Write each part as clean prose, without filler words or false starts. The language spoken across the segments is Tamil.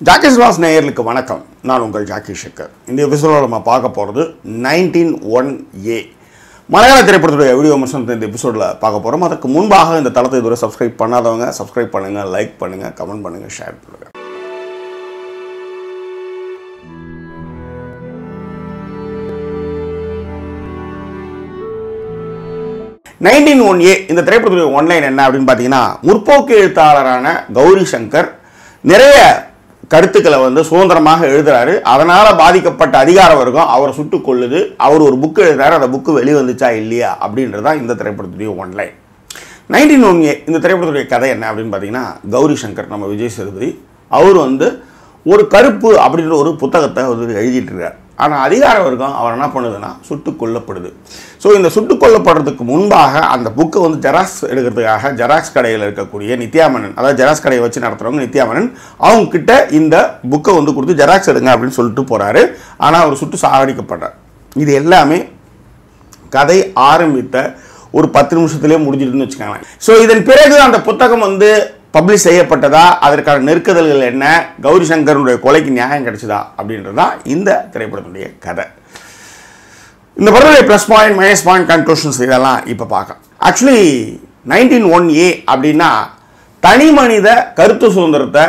ஜாக்கி ஸ்லாஸ் நேயர்களுக்கு வணக்கம். நான் உங்கள் ஜாக்கி ஷேகர். இந்த எபிசோடில் நம்ம பார்க்க போகிறது 1901A மலையாள திரைப்படத்துடைய வீடியோ விமர்சனத்தை இந்த எபிசோடில் பார்க்க போகிறோம். அதுக்கு முன்பாக இந்த தளத்தை இதுவரை சப்ஸ்கிரைப் பண்ணாதவங்க சப்ஸ்கிரைப் பண்ணுங்கள், லைக் பண்ணுங்கள், கமெண்ட் பண்ணுங்கள், ஷேர் பண்ணுங்கள். இந்த திரைப்படத்துடைய ஒன்லைன் என்ன அப்படின்னு பார்த்தீங்கன்னா, முற்போக்கு எழுத்தாளரான கௌரி சங்கர் நிறைய கருத்துக்களை சுதந்திரமாக எழுதுறாரு. அதனால் பாதிக்கப்பட்ட அதிகார வர்க்கம் அவரை சுட்டு கொள்ளுது. அவர் ஒரு புக்கு எழுதுறாரு, அந்த புக்கு வெளியே வந்துச்சா இல்லையா அப்படின்றதான் இந்த திரைப்படத்துடைய ஒன்லைன். 1901A இந்த திரைப்படத்துடைய கதை என்ன அப்படின்னு பார்த்தீங்கன்னா, கௌரி சங்கர் நம்ம விஜய் சேதுபதி அவர் ஒரு கருப்பு அப்படின்ற ஒரு புத்தகத்தை எழுதிட்டு இருக்கார். ஆனால் அதிகார வர்க்கம் அவர் என்ன பண்ணுதுன்னா சுட்டு கொல்லப்படுது. ஸோ இந்த சுட்டு கொல்லப்படுறதுக்கு முன்பாக அந்த புக்கை ஜெராக்ஸ் எடுக்கிறதுக்காக ஜெராக்ஸ் கடையில் இருக்கக்கூடிய நித்யாமனன், அதாவது ஜெராக்ஸ் கடையை வச்சு நடத்துகிறவங்க நித்யாமனன், அவங்க கிட்ட இந்த புக்கை கொடுத்து ஜெராக்ஸ் எடுங்க அப்படின்னு சொல்லிட்டு போகிறாரு. ஆனால் அவர் சுட்டு சாகடிக்கப்படுறார். இது எல்லாமே கதை ஆரம்பித்த ஒரு 10 நிமிஷத்துலேயே முடிஞ்சிடுன்னு வச்சுக்கோங்களேன். ஸோ இதன் பிறகு அந்த புத்தகம் பப்ளிஷ் செய்யப்பட்டதா, அதற்கான நெருக்குதல்கள் என்ன, கௌரி சங்கருடைய கொலைக்கு நியாயம் கிடைச்சதா அப்படின்றதான் இந்த திரைப்படத்துடைய கதை. இந்த படத்துடைய plus point, minus point, conclusions இதெல்லாம் இப்போ பார்க்கலாம். ஆக்சுவலி 1901A அப்படின்னா தனி மனித கருத்து சுதந்திரத்தை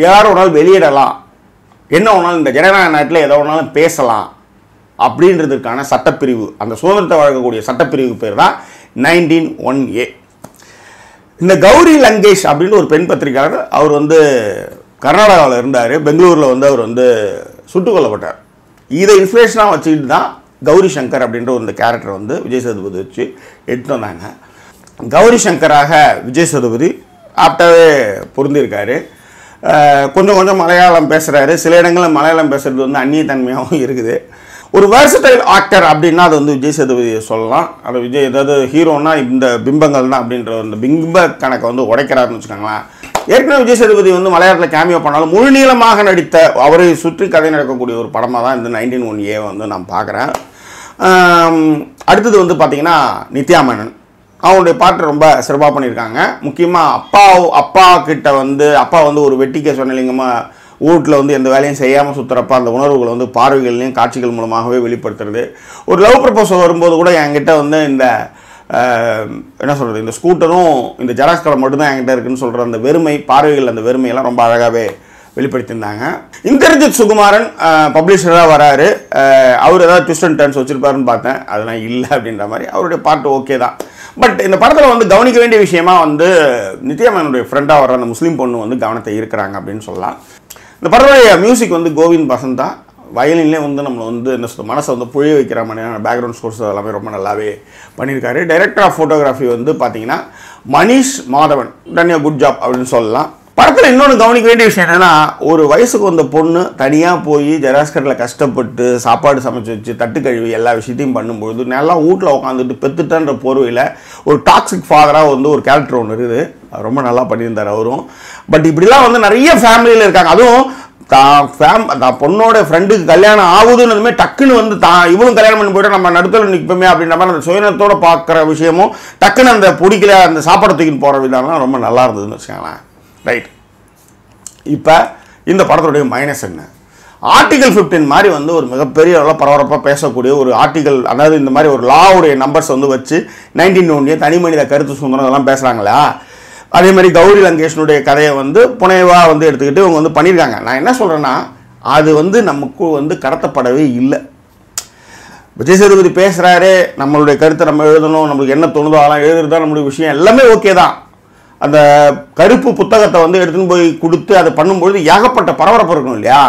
யாரும் வேணாலும் வெளியிடலாம், என்ன வேணாலும் இந்த ஜனநாயக நாட்டில் எதை வேணாலும் பேசலாம் அப்படின்றதுக்கான சட்டப்பிரிவு, அந்த சுதந்திரத்தை வழங்கக்கூடிய சட்டப்பிரிவு பேர் தான் 1901A. இந்த கௌரி லங்கேஷ் அப்படின்னு ஒரு பெண் பத்திரிகையாளர், அவர் கர்நாடகாவில் இருந்தார். பெங்களூரில் அவர் சுட்டுக் கொல்லப்பட்டார். இதை இன்ஸ்பிரேஷனாக வச்சுக்கிட்டு தான் கௌரி சங்கர் அப்படின்ற ஒரு கேரக்டர் விஜய் சேதுபதி வச்சு எடுத்துட்டு வந்தாங்க. கௌரி சங்கராக விஜய் சேதுபதி ஆப்டாகவே பொருந்திருக்காரு. கொஞ்சம் கொஞ்சம் மலையாளம் பேசுகிறாரு. சில இடங்களில் மலையாளம் பேசுகிறது அந்நியத்தன்மையாகவும் இருக்குது. ஒரு வேர்சடைல் ஆக்டர் அப்படின்னா அது விஜய் சேதுபதி சொல்லலாம். அது விஜய் ஏதாவது ஹீரோனா இந்த பிம்பங்கள் தான் அப்படின்ற அந்த பிம்ப கணக்கை உடைக்கிறாருன்னு வச்சுக்கோங்களேன். ஏற்கனவே விஜய் சேதுபதி மலையாளத்தில் கேமியோ பண்ணாலும் முழு நீளமாக நடித்த அவரை சுற்றி கதை நடக்கக்கூடிய ஒரு படமாக தான் இந்த 1901A நான் பார்க்குறேன். அடுத்தது பார்த்தீங்கன்னா நித்யாமனன், அவங்களுடைய பாட்டு ரொம்ப சிறப்பாக பண்ணியிருக்காங்க. முக்கியமாக அப்பா கிட்ட அப்பா ஒரு வெட்டிக்க சொன்னலிங்கமாக வீட்டில் எந்த வேலையும் செய்யாமல் சுற்றுறப்ப அந்த உணர்வுகளை பார்வைகள்லையும் காட்சிகள் மூலமாகவே வெளிப்படுத்துறது. ஒரு லவ் ப்ரப்போசல் வரும்போது கூட என்கிட்ட இந்த என்ன சொல்கிறது, இந்த ஸ்கூட்டரும் இந்த ஜெராக்ஸ் கடை மட்டும்தான் என்கிட்ட இருக்குன்னு சொல்கிற அந்த வெறுமை, பார்வைகள் அந்த வெறுமையெல்லாம் ரொம்ப அழகாகவே வெளிப்படுத்தியிருந்தாங்க. இந்திரஜித் சுகுமாரன் பப்ளிஷராக வராரு. அவர் ஏதாவது ட்விஸ்ட் அண்ட் டர்ன்ஸ் வச்சுருப்பாருன்னு பார்த்தேன், அதெல்லாம் இல்லை அப்படின்ற மாதிரி. அவருடைய பாட்டு ஓகே தான். பட் இந்த படத்தில் கவனிக்க வேண்டிய விஷயமா நித்யாமனுடைய ஃப்ரெண்டாக வர அந்த முஸ்லீம் பொண்ணு கவனத்தை இருக்கிறாங்க அப்படின்னு சொல்லலாம். இந்த படத்துடைய மியூசிக் கோவிந்த் பசந்தா, வயலின்லேயே நம்மளை என்ன சொல்ல மனசை புழிய வைக்கிற மாதிரியான பேக்ரவுண்ட் ஸ்கோர்ஸ் எல்லாமே ரொம்ப நல்லாவே பண்ணியிருக்காரு. டைரக்டர் ஆஃப் ஃபோட்டோகிராஃபி பார்த்தீங்கன்னா Manish Madhavan, ton a good job அப்படின்னு சொல்லலாம். படத்தில் இன்னொன்று கவனிக்க வேண்டிய விஷயம் என்னென்னா, ஒரு வயசுக்கு வந்த பொண்ணு தனியாக போய் ஜெராக்ஸ் கடையில் கஷ்டப்பட்டு சாப்பாடு சமைச்சு வச்சு தட்டு கழுவி எல்லா விஷயத்தையும் பண்ணும்பொழுது நல்லா வீட்டில் உட்காந்துட்டு பெத்துட்டன்ற போர்வையில் ஒரு டாக்ஸிக் ஃபாதராக ஒரு கேரக்டர் ஒன்று இருக்குது. ரொம்ப நல்லா பண்ணியிருந்தார் அவரும். பட் இப்படிலாம் நிறைய ஃபேமிலியில் இருக்காங்க. அதுவும் தான் பொண்ணோட ஃப்ரெண்டுக்கு கல்யாணம் ஆகுதுன்னு டக்குன்னு இவளும் கல்யாணம் பண்ணி போய்ட்டு நம்ம நடுத்தல நிற்போமே அப்படின்ற மாதிரி அந்த சுயநலத்தோடு பார்க்குற விஷயமும், டக்குன்னு அந்த பிடிக்கல அந்த சாப்பாடு தூக்கின்னு போகிற விதம்லாம் ரொம்ப நல்லா இருந்ததுன்னு வச்சுக்கோங்களேன். ரைட். இப்போ இந்த படத்துடைய மைனஸ் என்ன? ஆர்டிகல் 15 மாதிரி ஒரு மிகப்பெரிய அளவில் பரபரப்பாக பேசக்கூடிய ஒரு ஆர்டிகல், அதாவது இந்த மாதிரி ஒரு லாவுடைய நம்பர்ஸ் வச்சு 1901 தனி மனித கருத்து சுதந்திரம் அதெல்லாம் பேசுகிறாங்களா, அதே மாதிரி கௌரி லங்கேஷனுடைய கதையை புனைவாக எடுத்துக்கிட்டு இவங்க பண்ணியிருக்காங்க. நான் என்ன சொல்கிறேன்னா, அது நமக்கு கடத்தப்படவே இல்லை. விஜய் சேதுபதி பேசுகிறாரு, நம்மளுடைய கருத்தை நம்ம எழுதணும், நம்மளுக்கு என்ன தோணுதோ அதெல்லாம் எழுதுறது தான் நம்மளுடைய விஷயம், எல்லாமே ஓகே தான். அந்த கருப்பு புத்தகத்தை எடுத்துன்னு போய் கொடுத்து அதை பண்ணும்பொழுது ஏகப்பட்ட பரபரப்பு இருக்கும் இல்லையா?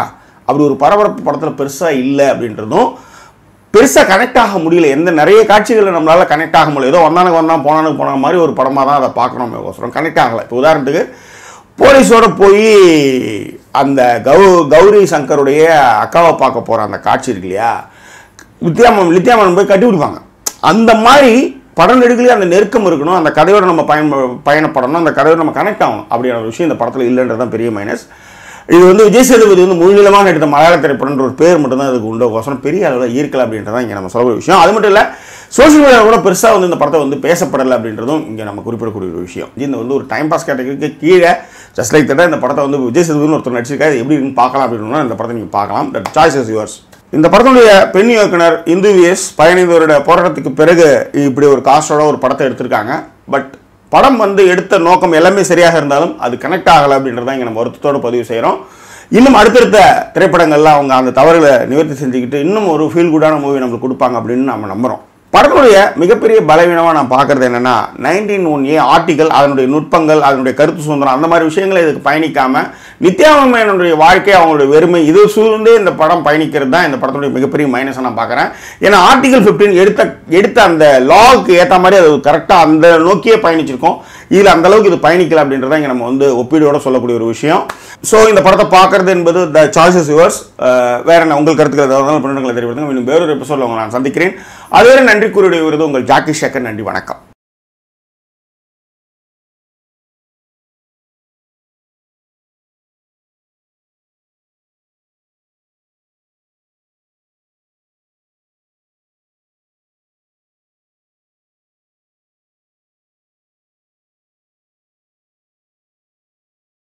அப்படி ஒரு பரபரப்பு படத்தில் பெருசாக இல்லை அப்படின்றதும், பெருசாக கனெக்ட் ஆக முடியல. நிறைய காட்சிகளில் நம்மளால் கனெக்ட் ஆக முடியல. ஏதோ வந்தானுக்கு வந்தான் போனானுக்கு போன மாதிரி ஒரு படமாக தான் அதை பார்க்கணும், கனெக்ட் ஆகலை. இப்போ உதாரணத்துக்கு போலீஸோடு போய் அந்த கௌரி சங்கருடைய அக்காவை பார்க்க போகிற அந்த காட்சி இருக்கு இல்லையா, நித்யாமன் போய் கட்டி விடுவாங்க. அந்த மாதிரி படம் நெடுக்கலையே அந்த நெருக்கம் இருக்கணும், அந்த கதையோட நம்ம பயணப்படணும், அந்த கதையோட நம்ம கனெக்ட் ஆகணும் அப்படின்ற ஒரு விஷயம் இந்த படத்தில் இல்லைன்றது தான் பெரிய மைனஸ். இது விஜய் சேதுபதி முழுநிலமாக எடுத்த மலையாள திரைப்படம்ன்ற ஒரு பேர் மட்டும்தான் அதுக்கு உண்டோசரம் பெரிய அளவில் ஈர்க்கலை அப்படின்றதான் இங்கே நம்ம சொல்கிற விஷயம். அது மட்டும் இல்லை, சோஷியல் மீடியாவில் கூட பெருசாக இந்த படத்தை பேசப்படலை அப்படின்றதும் இங்கே நம்ம குறிப்பிடக்கூடிய ஒரு விஷயம். இந்த ஒரு டைம் பாஸ் கேட்டகரிக்கு கீழே ஜஸ்ட் லைக் தட் இந்த படத்தை வந்து விஜய் சேதுபதினு ஒருத்தர் நடிச்சிருக்காரு, எப்படி இருக்குன்னு பார்க்கலாம் அப்படின்னா இந்த படத்தை நீங்கள் பார்க்கலாம். That choice is yours. இந்த படத்தினுடைய பெண் இயக்குனர் இந்து விஎஸ் 15 வருட போராட்டத்துக்கு பிறகு இப்படி ஒரு காஸ்டோட ஒரு படத்தை எடுத்திருக்காங்க. பட் படம் வந்து எடுத்த நோக்கம் எல்லாமே சரியாக இருந்தாலும் அது கனெக்ட் ஆகலை அப்படின்றத இங்கே நம்ம வருத்தத்தோடு பதிவு செய்கிறோம். இன்னும் அடுத்தடுத்த திரைப்படங்கள்லாம் அவங்க அந்த தவறுகளை நிவர்த்தி செஞ்சுக்கிட்டு இன்னும் ஒரு ஃபீல் குட்டான மூவி நம்மளுக்கு கொடுப்பாங்க அப்படின்னு நம்ம நம்புகிறோம். படத்துடைய மிகப்பெரிய பலவீனமாக நான் பார்க்குறது என்னென்னா 1901A ஆர்டிகல், அதனுடைய நுட்பங்கள், அதனுடைய கருத்து சுதந்திரம், அந்த மாதிரி விஷயங்களை இதுக்கு பயணிக்காமல் நித்யா மேனனுடைய வாழ்க்கை, அவங்களுடைய வெறுமை, இது சூழ்ந்தே இந்த படம் பயணிக்கிறது தான் இந்த படத்துடைய மிகப்பெரிய மைனஸை நான் பார்க்குறேன். ஏன்னா ஆர்டிகல் 15 எடுத்த அந்த லாவுக்கு ஏற்ற மாதிரி அது கரெக்டாக அந்த நோக்கியே பயணிச்சிருக்கோம். இதில் அந்தளவுக்கு இது பயணிக்கல அப்படின்றத இங்கே நம்ம வந்து ஒப்பீடோட சொல்லக்கூடிய ஒரு விஷயம். ஸோ இந்த படத்தை பார்க்குறது என்பது த சாய்ஸ் இஸ் யுவர்ஸ். வேற என்ன உங்கள் கருத்துக்கள் ஏதாவது பண்ணுங்களை தெரிவித்துங்க. இன்னும் வேறொரு எபிசோடில் உங்களை நான் சந்திக்கிறேன். அதுவரை நன்றி கூறிய விருது உங்கள் ஜாக்கி சேகர். நன்றி, வணக்கம்.